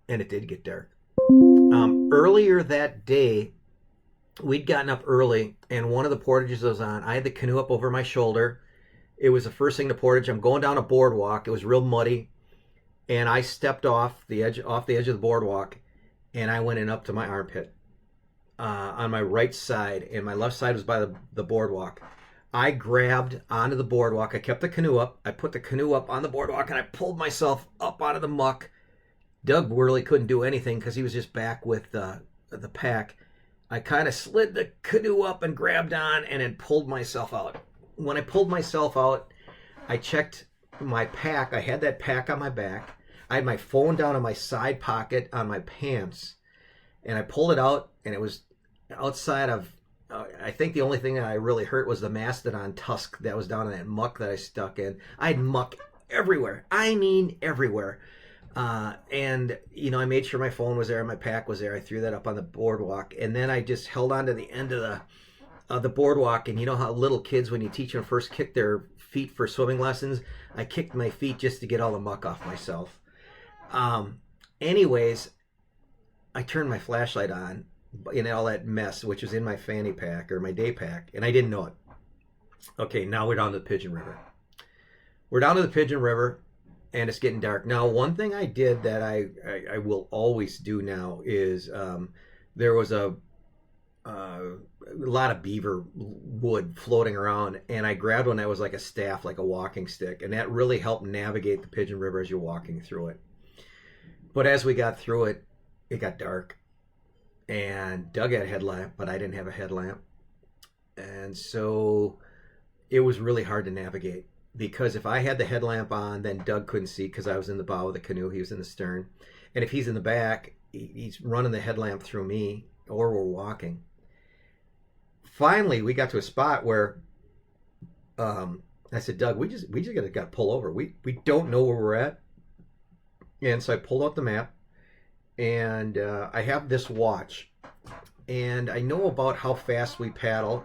And it did get dark. Earlier that day, we'd gotten up early, and one of the portages was on. I had the canoe up over my shoulder. It was the first thing to portage. I'm going down a boardwalk. It was real muddy, and I stepped off the edge of the boardwalk, and I went in up to my armpit on my right side, and my left side was by the boardwalk. I grabbed onto the boardwalk. I kept the canoe up. I put the canoe up on the boardwalk, and I pulled myself up out of the muck. Doug really couldn't do anything because he was just back with the pack. I kind of slid the canoe up and grabbed on, and then pulled myself out. When I pulled myself out, I checked my pack. I had that pack on my back. I had my phone down in my side pocket on my pants, and I pulled it out, and it was outside of, I think the only thing that I really hurt was the mastodon tusk that was down in that muck that I stuck in. I had muck everywhere. I mean everywhere. And, I made sure my phone was there and my pack was there. I threw that up on the boardwalk, and then I just held on to the end of the boardwalk. And you know how little kids, when you teach them first, kick their feet for swimming lessons? I kicked my feet just to get all the muck off myself. Anyways, I turned my flashlight on in all that mess, which was in my fanny pack or my day pack, and I didn't know it. Okay, now we're down to the Pigeon River. We're down to the Pigeon River, and it's getting dark. Now, one thing I did that I will always do now is there was a a lot of beaver wood floating around, and I grabbed one that was like a staff, like a walking stick, and that really helped navigate the Pigeon River as you're walking through it. But as we got through it, it got dark, and Doug had a headlamp, but I didn't have a headlamp, and so it was really hard to navigate, because if I had the headlamp on, then Doug couldn't see because I was in the bow of the canoe, he was in the stern, and if he's in the back, he's running the headlamp through me, or we're walking. Finally, we got to a spot where I said, Doug, we just got to pull over. We don't know where we're at. And so I pulled out the map, and I have this watch, and I know about how fast we paddle.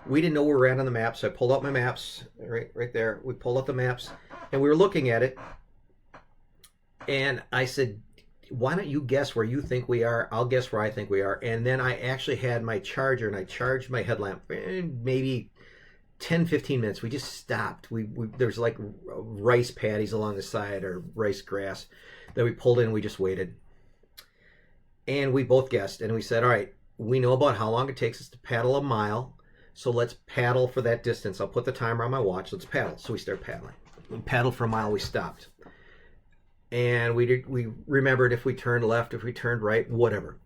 We didn't know where we're at on the map, so I pulled out my maps right there. We pulled out the maps, and we were looking at it, and I said, why don't you guess where you think we are? I'll guess where I think we are. And then I actually had my charger, and I charged my headlamp. Maybe 10, 15 minutes. We just stopped. There's like rice paddies along the side, or rice grass that we pulled in, and we just waited. And we both guessed, and we said, all right, we know about how long it takes us to paddle a mile, so let's paddle for that distance. I'll put the timer on my watch. Let's paddle. So we start paddling. We paddled for a mile. We stopped. And we remembered if we turned left, if we turned right, whatever.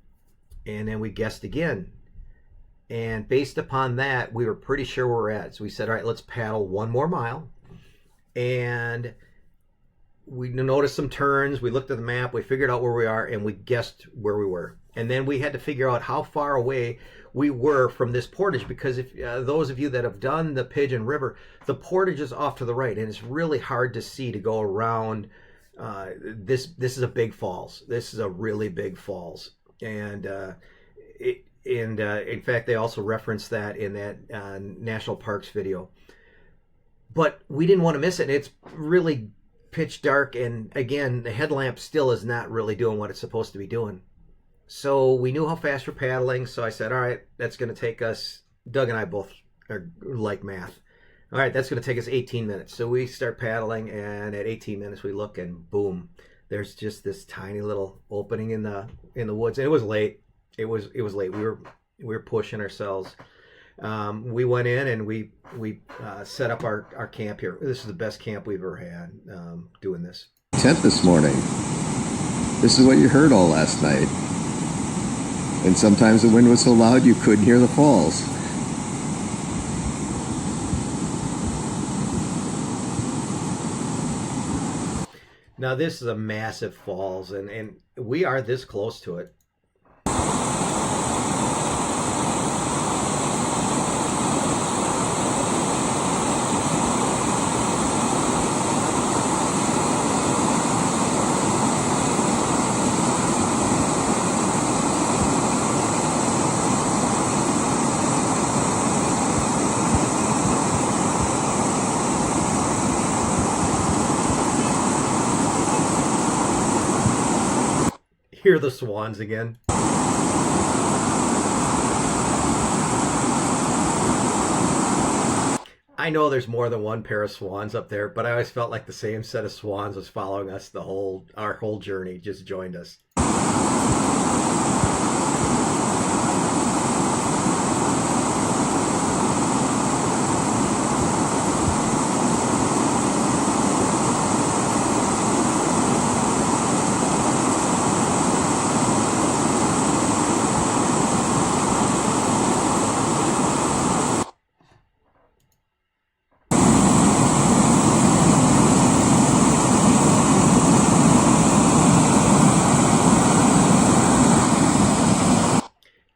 And then we guessed again. And based upon that, we were pretty sure where we're at. So we said, all right, let's paddle one more mile. And we noticed some turns. We looked at the map. We figured out where we are, and we guessed where we were. And then we had to figure out how far away we were from this portage, because if those of you that have done the Pigeon River, the portage is off to the right, and it's really hard to see to go around. This is a big falls. This is a really big falls, and in fact, they also referenced that in that national parks video. But we didn't want to miss it. It's really pitch dark, and again, the headlamp still is not really doing what it's supposed to be doing. So we knew how fast we're paddling. So I said, all right, that's going to take us. Doug and I both are like math. All right, that's going to take us 18 minutes. So we start paddling, and at 18 minutes we look, and boom, there's just this tiny little opening in the woods. And it was late. It was late. We were pushing ourselves. We went in, and we set up our camp here. This is the best camp we've ever had doing this. Tent this morning. This is what you heard all last night. And sometimes the wind was so loud you couldn't hear the falls. Now this is a massive falls, and we are this close to it. Hear the swans again. I know there's more than one pair of swans up there, but I always felt like the same set of swans was following us our whole journey, just joined us.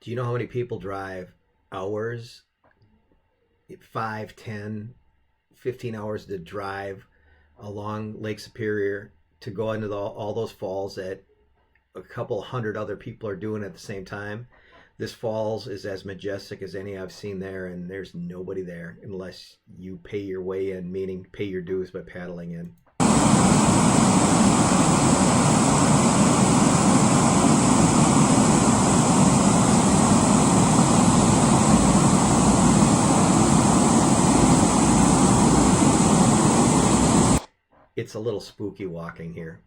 Do you know how many people drive hours, 5, 10, 15 hours to drive along Lake Superior to go into all those falls that a couple hundred other people are doing at the same time? This falls is as majestic as any I've seen there, and there's nobody there unless you pay your way in, meaning pay your dues by paddling in. It's a little spooky walking here.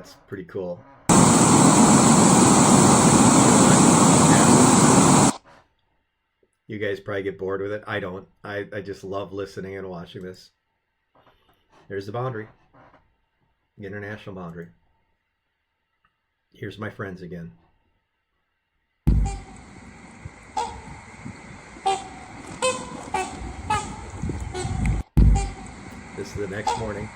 That's pretty cool. You guys probably get bored with it. I don't. I just love listening and watching this. There's the boundary. The international boundary. Here's my friends again. This is the next morning.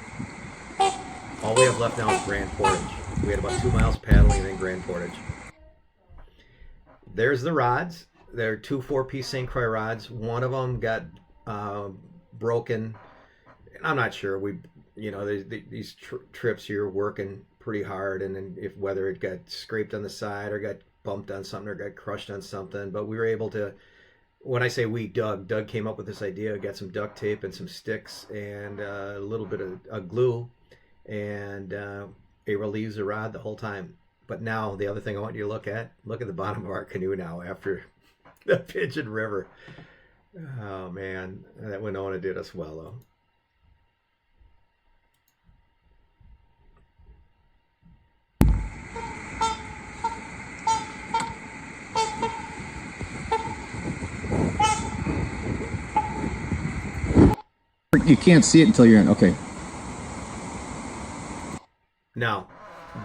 All we have left now is Grand Portage. We had about 2 miles paddling and then Grand Portage. There's the rods. They're 2 4-piece St. Croix rods. One of them got broken. I'm not sure. These trips you're working pretty hard, and then if whether it got scraped on the side or got bumped on something or got crushed on something, but we were able to. When I say we, Doug came up with this idea. Got some duct tape and some sticks and a little bit of glue, and able to use the rod the whole time. But now the other thing I want you to look at the bottom of our canoe now after the Pigeon River. Oh man, that Winona did us well though. You can't see it until you're in. Okay. Now,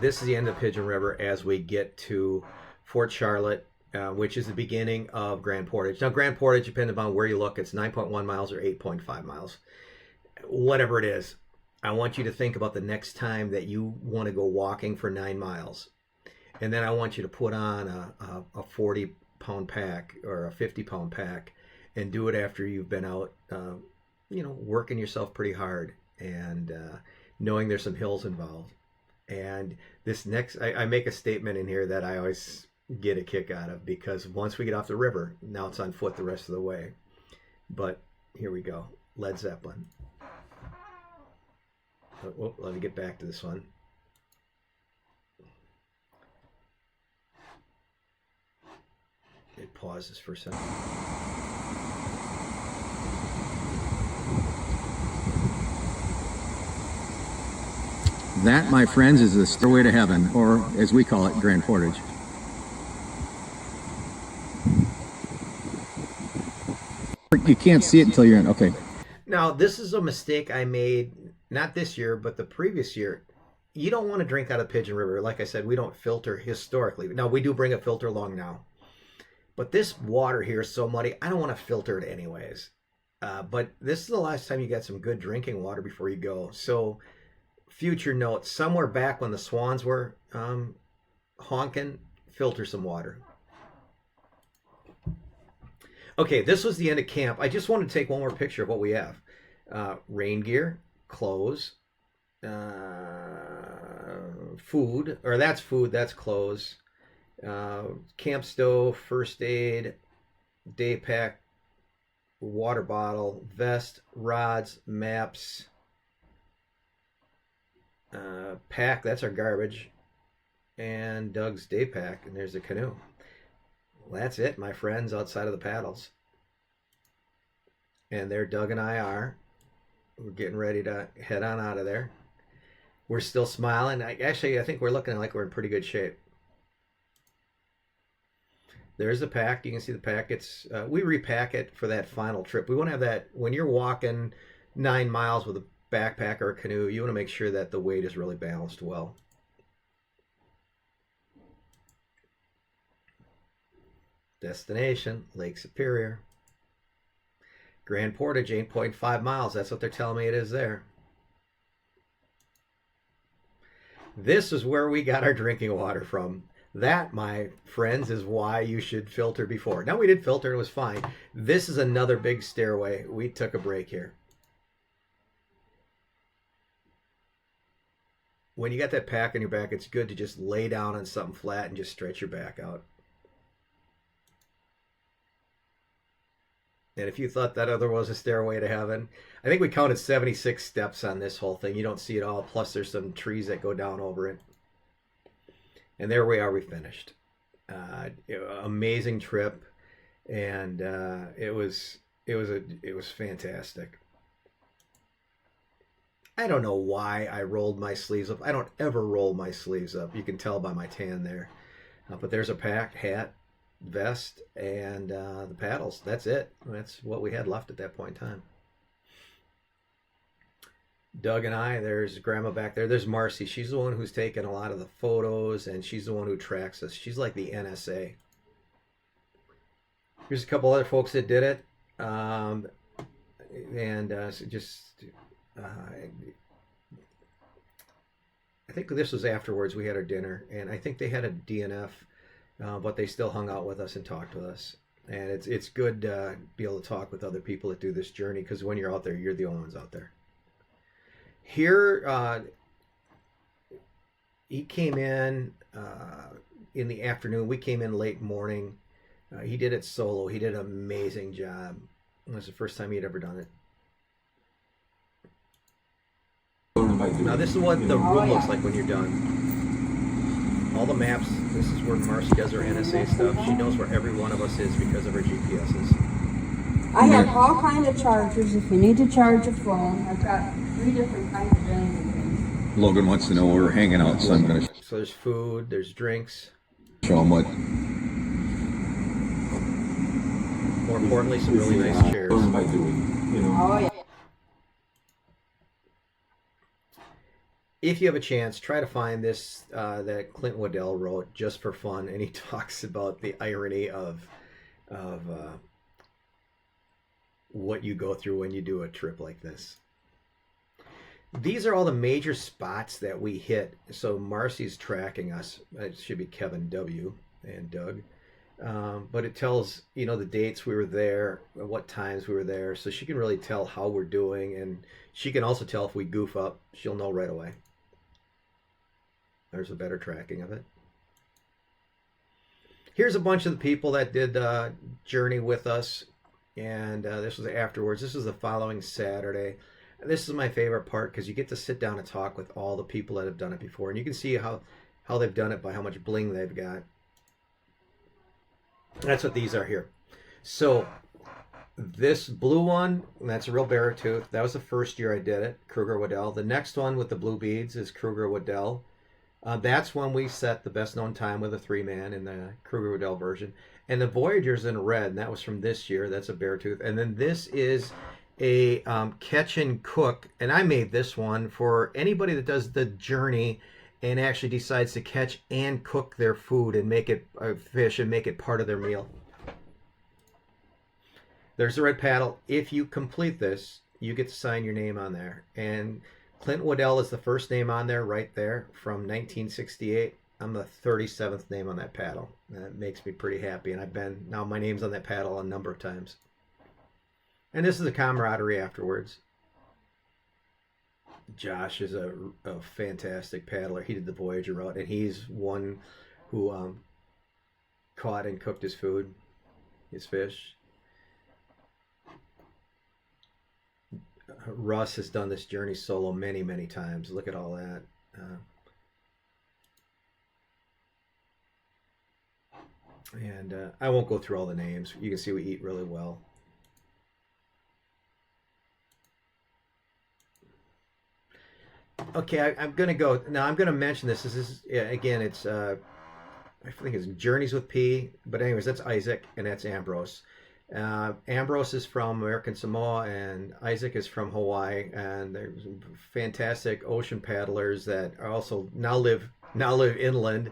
this is the end of Pigeon River as we get to Fort Charlotte, which is the beginning of Grand Portage. Now, Grand Portage, depending upon where you look, it's 9.1 miles or 8.5 miles. Whatever it is, I want you to think about the next time that you want to go walking for 9 miles. And then I want you to put on a 40-pound pack or a 50-pound pack and do it after you've been out, working yourself pretty hard and knowing there's some hills involved. And this next, I make a statement in here that I always get a kick out of, because once we get off the river, now it's on foot the rest of the way. But here we go. Led Zeppelin. Oh, let me get back to this one. It pauses for a second. That, my friends, is the stairway to heaven, or as we call it, Grand Portage. You can't see it until you're in. Okay. Now, this is a mistake I made, not this year, but the previous year. You don't want to drink out of Pigeon River. Like I said, we don't filter historically. Now, we do bring a filter along now. But this water here is so muddy, I don't want to filter it anyways. But this is the last time you got some good drinking water before you go. So, future note, somewhere back when the swans were honking, filter some water. Okay, this was the end of camp. I just wanted to take one more picture of what we have. Rain gear, clothes, food, or that's food, that's clothes, camp stove, first aid, day pack, water bottle, vest, rods, maps, pack, that's our garbage, and Doug's day pack, and there's the canoe. Well, that's it, my friends, outside of the paddles. And there Doug and I are. We're getting ready to head on out of there. We're still smiling. I think we're looking like we're in pretty good shape. There's the pack. You can see the pack. We repack it for that final trip. We want to have that when you're walking 9 miles with a backpack or a canoe. You want to make sure that the weight is really balanced well. Destination, Lake Superior. Grand Portage, 8.5 miles. That's what they're telling me it is there. This is where we got our drinking water from. That, my friends, is why you should filter before. Now, we did filter and it was fine. This is another big stairway. We took a break here. When you got that pack on your back, it's good to just lay down on something flat and just stretch your back out. And if you thought that other was a stairway to heaven, I think we counted 76 steps on this whole thing. You don't see it all. Plus, there's some trees that go down over it. And there we are. We finished. Amazing trip, and it was fantastic. I don't know why I rolled my sleeves up. I don't ever roll my sleeves up. You can tell by my tan there. But there's a pack, hat, vest, and the paddles. That's it. That's what we had left at that point in time. Doug and I, there's Grandma back there. There's Marcy. She's the one who's taken a lot of the photos, and she's the one who tracks us. She's like the NSA. Here's a couple other folks that did it. I think this was afterwards. We had our dinner, and I think they had a DNF, but they still hung out with us and talked with us. And it's good to be able to talk with other people that do this journey, because when you're out there, you're the only ones out there. Here, he came in the afternoon. We came in late morning. He did it solo. He did an amazing job. It was the first time he'd ever done it. Now this is what the room looks like when you're done. All the maps. This is where Marcy does her NSA stuff. She knows where every one of us is because of her GPSs. I have all kinds of chargers if you need to charge a phone. I've got 3 different kinds of things. Logan wants to know where we're hanging out, so I'm going to So there's food, there's drinks. show him what. More importantly, some really nice chairs. Learn by doing, you know. Oh, yeah. If you have a chance, try to find this that Clint Waddell wrote just for fun, and he talks about the irony of what you go through when you do a trip like this. These are all the major spots that we hit. So Marcy's tracking us. It should be Kevin W. and Doug. But it tells, the dates we were there, what times we were there. So she can really tell how we're doing. And she can also tell if we goof up. She'll know right away. There's a better tracking of it. Here's a bunch of the people that did the journey with us. And this was afterwards. This was the following Saturday. And this is my favorite part because you get to sit down and talk with all the people that have done it before. And you can see how they've done it by how much bling they've got. That's what these are here. So this blue one, that's a real Beartooth. That was the first year I did it, Kruger Waddell. The next one with the blue beads is Kruger Waddell. That's when we set the best known time with a 3-man in the Kruger Waddell version. And the Voyager's in red, and that was from this year. That's a Beartooth. And then this is a catch and cook. And I made this one for anybody that does the journey and actually decides to catch and cook their food and make it fish and make it part of their meal. There's the red paddle. If you complete this, you get to sign your name on there. And Clint Waddell is the first name on there right there from 1968. I'm the 37th name on that paddle. That makes me pretty happy. And now my name's on that paddle a number of times. And this is the camaraderie afterwards. Josh is a fantastic paddler. He did the Voyager route, and he's one who caught and cooked his food, his fish. Russ has done this journey solo many, many times. Look at all that. I won't go through all the names. You can see we eat really well. Okay, I'm going to go. Now, I'm going to mention this. This is, again, it's, I think it's Journeys with P. But anyways, that's Isaac, and that's Ambrose. Ambrose is from American Samoa, and Isaac is from Hawaii. And they're fantastic ocean paddlers that are also now live inland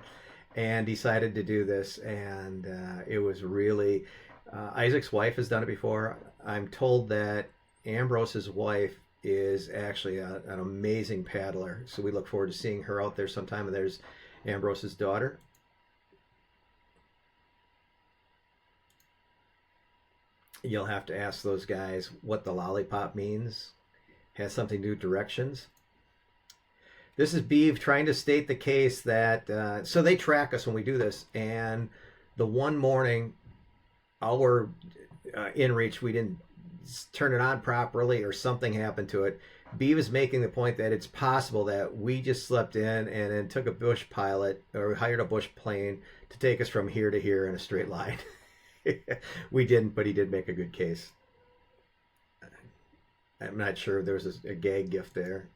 and decided to do this. And it was really, Isaac's wife has done it before. I'm told that Ambrose's wife is actually an amazing paddler. So we look forward to seeing her out there sometime. And there's Ambrose's daughter. You'll have to ask those guys what the lollipop means. Has something to do with directions. This is Beeve trying to state the case that, so they track us when we do this. And the one morning, our inReach, we didn't turn it on properly or something happened to it. Beeve is making the point that it's possible that we just slept in and then took a bush pilot or hired a bush plane to take us from here to here in a straight line. We didn't, but he did make a good case. I'm not sure there was a gag gift there.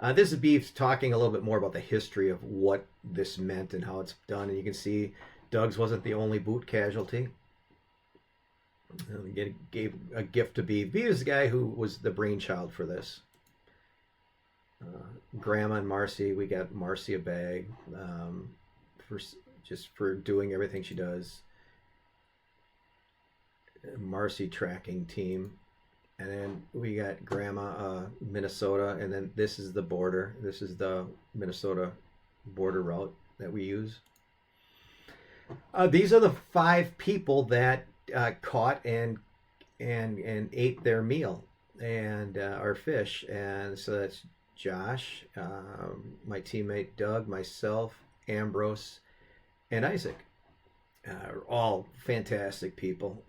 This is Beef talking a little bit more about the history of what this meant and how it's done. And you can see Doug's wasn't the only boot casualty. Gave a gift to Beef. Beef is the guy who was the brainchild for this. Grandma and Marcy, we got Marcy a bag for doing everything she does. Marcy tracking team, and then we got Grandma Minnesota, and then this is the border. This is the Minnesota border route that we use. These are the 5 people that caught and ate their meal and our fish, and so that's Josh, my teammate Doug, myself, Ambrose, and Isaac. All fantastic people.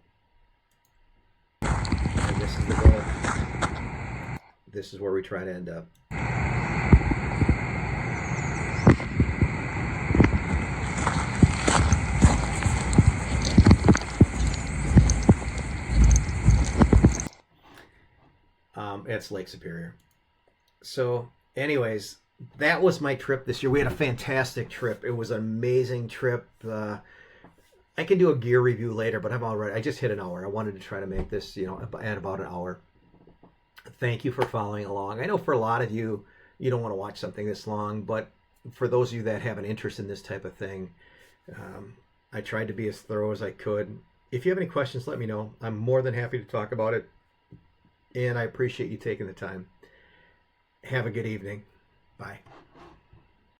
And this is the goal. This is where we try to end up. It's Lake Superior. So anyways, that was my trip this year. We had a fantastic trip. It was an amazing trip. I can do a gear review later, but I just hit an hour. I wanted to try to make this, at about an hour. Thank you for following along. I know for a lot of you, you don't want to watch something this long, but for those of you that have an interest in this type of thing, I tried to be as thorough as I could. If you have any questions, let me know. I'm more than happy to talk about it, and I appreciate you taking the time. Have a good evening. Bye.